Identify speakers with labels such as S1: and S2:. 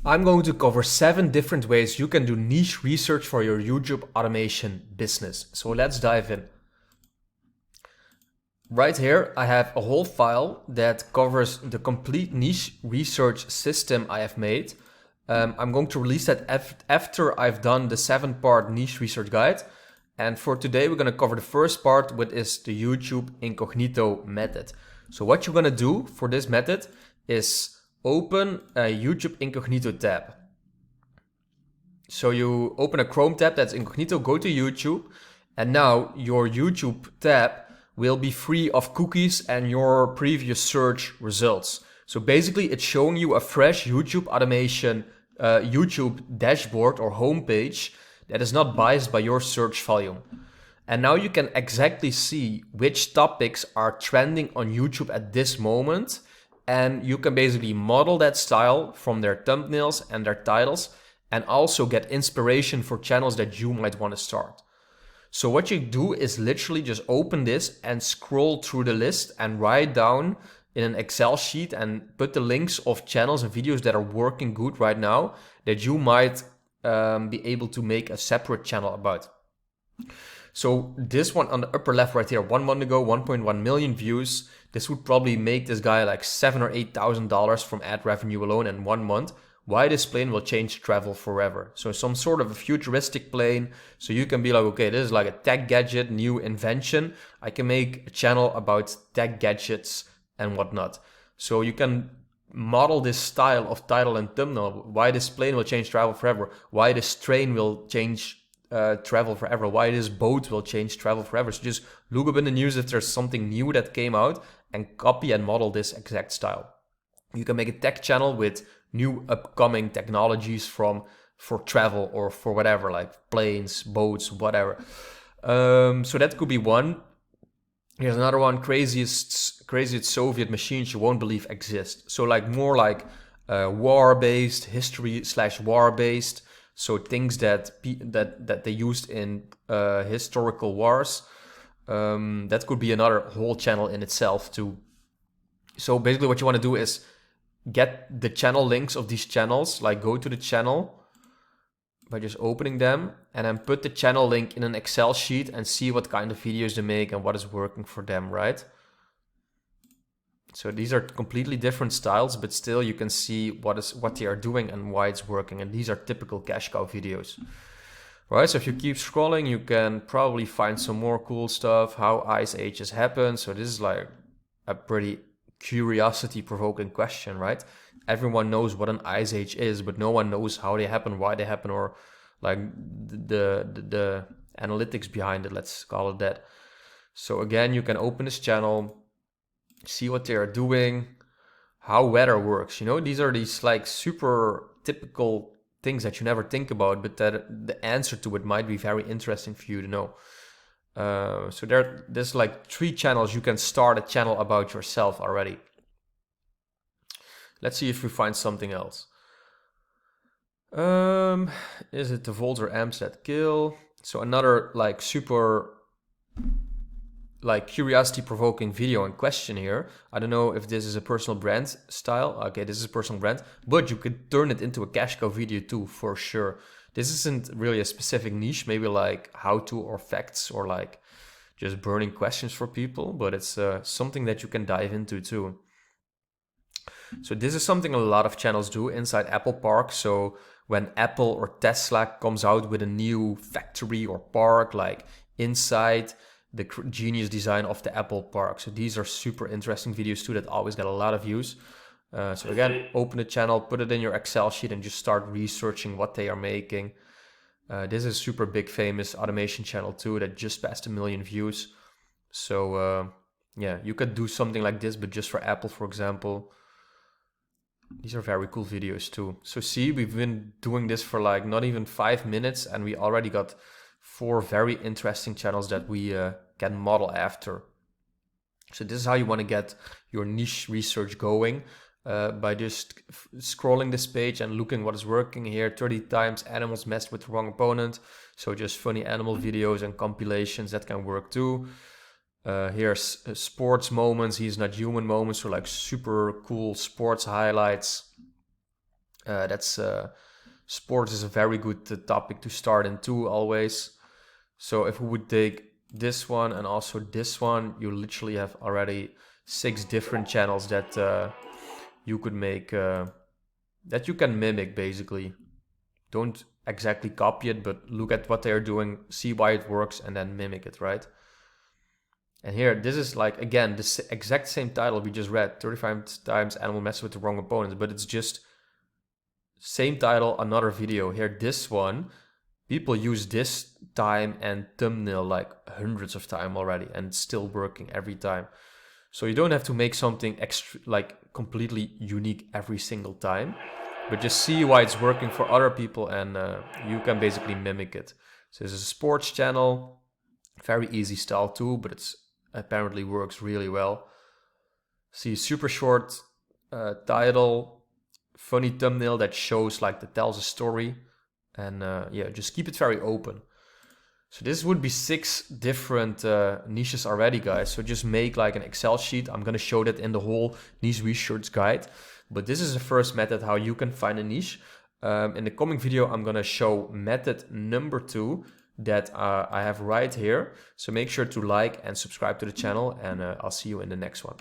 S1: I'm going to cover 7 different ways you can do niche research for your YouTube automation business. So let's dive in. Right here, I have a whole file that covers the complete niche research system I have made. I'm going to release that after I've done the 7-part niche research guide. And for today, we're going to cover the first part, which is the YouTube incognito method. So what you're going to do for this method is open a YouTube incognito tab. So you open a Chrome tab that's incognito, go to YouTube, and now your YouTube tab will be free of cookies and your previous search results. So basically it's showing you a fresh YouTube automation YouTube dashboard or homepage that is not biased by your search volume. And now you can exactly see which topics are trending on YouTube at this moment. And you can basically model that style from their thumbnails and their titles, and also get inspiration for channels that you might want to start. So what you do is literally just open this and scroll through the list and write down in an Excel sheet and put the links of channels and videos that are working good right now that you might be able to make a separate channel about. So this one on the upper left right here, 1 month ago, 1.1 million views. This would probably make this guy like $7,000 or $8,000 from ad revenue alone in 1 month. Why this plane will change travel forever. So some sort of a futuristic plane. So you can be like, okay, this is like a tech gadget, new invention. I can make a channel about tech gadgets and whatnot. So you can model this style of title and thumbnail. Why this plane will change travel forever. Why this train will change travel forever. Why this boat will change travel forever. So just look up in the news if there's something new that came out and copy and model this exact style. You can make a tech channel with new upcoming technologies for travel or for whatever, like planes, boats, whatever. So that could be one. Here's another one, craziest Soviet machines you won't believe exist. So like more like war-based, history/war-based. So things that they used in historical wars. That could be another whole channel in itself too. So basically what you want to do is get the channel links of these channels, like go to the channel by just opening them and then put the channel link in an Excel sheet and see what kind of videos they make and what is working for them, right? So these are completely different styles, but still you can see what they are doing and why it's working. And these are typical cash cow videos, right? So if you keep scrolling, you can probably find some more cool stuff, how ice ages happen. So this is like a pretty curiosity-provoking question, right? Everyone knows what an ice age is, but no one knows how they happen, why they happen, or like the analytics behind it, let's call it that. So again, you can open this channel, see what they are doing, how weather works. You know, these are these like super typical things that you never think about, but that the answer to it might be very interesting for you to know. So there's like 3 channels. You can start a channel about yourself already. Let's see if we find something else. Is it the volts or amps that kill? So another like super like curiosity provoking video and question here. I don't know if this is a personal brand style. Okay, this is a personal brand, but you could turn it into a cash cow video too, for sure. This isn't really a specific niche, maybe like how to or facts or like just burning questions for people, but it's something that you can dive into too. So this is something a lot of channels do inside Apple Park. So when Apple or Tesla comes out with a new factory or park, like inside the genius design of the Apple Park. So these are super interesting videos too that always get a lot of views. So again, open the channel, put it in your Excel sheet and just start researching what they are making. This is a super big famous automation channel too that just passed 1 million views. So yeah, you could do something like this, but just for Apple, for example. These are very cool videos too. So see, we've been doing this for like not even 5 minutes and we already got 4 very interesting channels that we can model after. So this is how you want to get your niche research going by just scrolling this page and looking what is working here. 30 times animals messed with the wrong opponent. So just funny animal videos and compilations that can work too. Here's sports moments, he's not human moments, so like super cool sports highlights. Sports is a very good topic to start in too, always. So if we would take this one and also this one, you literally have already 6 different channels that you could make, that you can mimic basically. Don't exactly copy it, but look at what they're doing, see why it works, and then mimic it, right? And here, this is like, again, the exact same title we just read, 35 times animal messes with the wrong opponents, but it's just same title, another video. Here, this one, people use this time and thumbnail like hundreds of times already, and it's still working every time. So you don't have to make something extra, like completely unique every single time, but just see why it's working for other people, and you can basically mimic it. So this is a sports channel, very easy style too, but it's apparently works really well. See, super short title, funny thumbnail that shows like that tells a story, and yeah, just keep it very open. So this would be 6 different niches already, guys. So just make like an Excel sheet. I'm gonna show that in the whole niche research guide, but this is the first method how you can find a niche. In the coming video, I'm gonna show method number 2 that I have right here. So make sure to like and subscribe to the channel, and I'll see you in the next one.